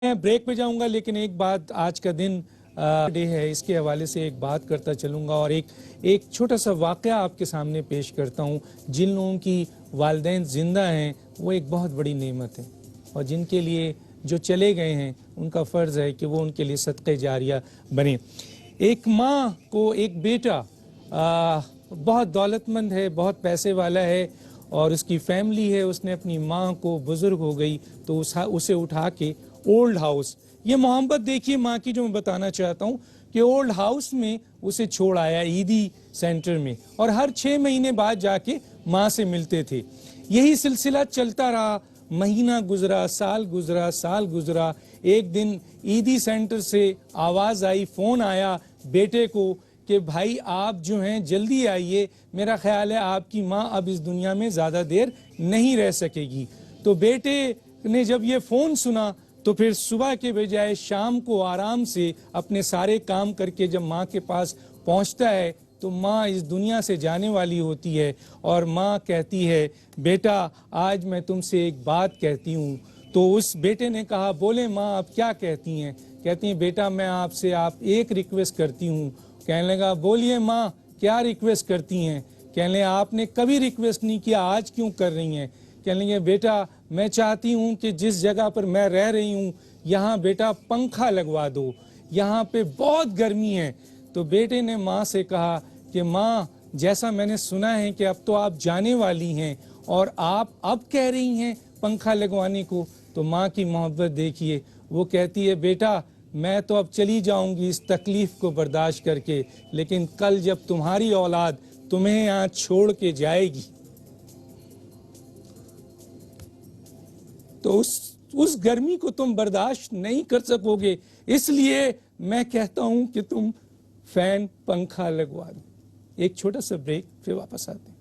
मैं ब्रेक पे जाऊंगा, लेकिन एक बात, आज का दिन डे है, इसके हवाले से एक बात करता चलूंगा और एक छोटा सा वाक़या आपके सामने पेश करता हूं। जिन लोगों की वालिदैन ज़िंदा हैं वो एक बहुत बड़ी नेमत है, और जिनके लिए जो चले गए हैं उनका फ़र्ज़ है कि वो उनके लिए सदक़े जारिया बने। एक माँ को एक बेटा बहुत दौलतमंद है, बहुत पैसे वाला है और उसकी फैमिली है। उसने अपनी माँ को, बुज़ुर्ग हो गई तो उसे उठा के ओल्ड हाउस, ये मोहब्बत देखिए माँ की जो मैं बताना चाहता हूँ कि ओल्ड हाउस में उसे छोड़ आया ईदी सेंटर में, और हर 6 महीने बाद जाके माँ से मिलते थे। यही सिलसिला चलता रहा, महीना गुजरा, साल गुजरा, साल गुजरा। एक दिन ईदी सेंटर से आवाज़ आई, फ़ोन आया बेटे को कि भाई आप जो हैं जल्दी आइए, मेरा ख्याल है आपकी माँ अब इस दुनिया में ज़्यादा देर नहीं रह सकेगी। तो बेटे ने जब ये फ़ोन सुना तो फिर सुबह के बजाय शाम को आराम से अपने सारे काम करके जब माँ के पास पहुँचता है तो माँ इस दुनिया से जाने वाली होती है, और माँ कहती है बेटा आज मैं तुमसे एक बात कहती हूँ। तो उस बेटे ने कहा बोले माँ आप क्या कहती हैं? कहती हैं बेटा मैं आपसे एक रिक्वेस्ट करती हूँ। कहने लगा बोलिए माँ क्या रिक्वेस्ट करती हैं? कहने लगे आपने कभी रिक्वेस्ट नहीं किया, आज क्यों कर रही हैं? कहने लगे बेटा मैं चाहती हूँ कि जिस जगह पर मैं रह रही हूँ यहाँ बेटा पंखा लगवा दो, यहाँ पे बहुत गर्मी है। तो बेटे ने माँ से कहा कि माँ जैसा मैंने सुना है कि अब तो आप जाने वाली हैं और आप अब कह रही हैं पंखा लगवाने को, तो माँ की मोहब्बत देखिए। वो कहती है बेटा मैं तो अब चली जाऊंगी इस तकलीफ को बर्दाश्त करके, लेकिन कल जब तुम्हारी औलाद तुम्हें यहाँ छोड़ के जाएगी तो उस गर्मी को तुम बर्दाश्त नहीं कर सकोगे, इसलिए मैं कहता हूं कि तुम फैन पंखा लगवा दो। एक छोटा सा ब्रेक, फिर वापस आते हैं।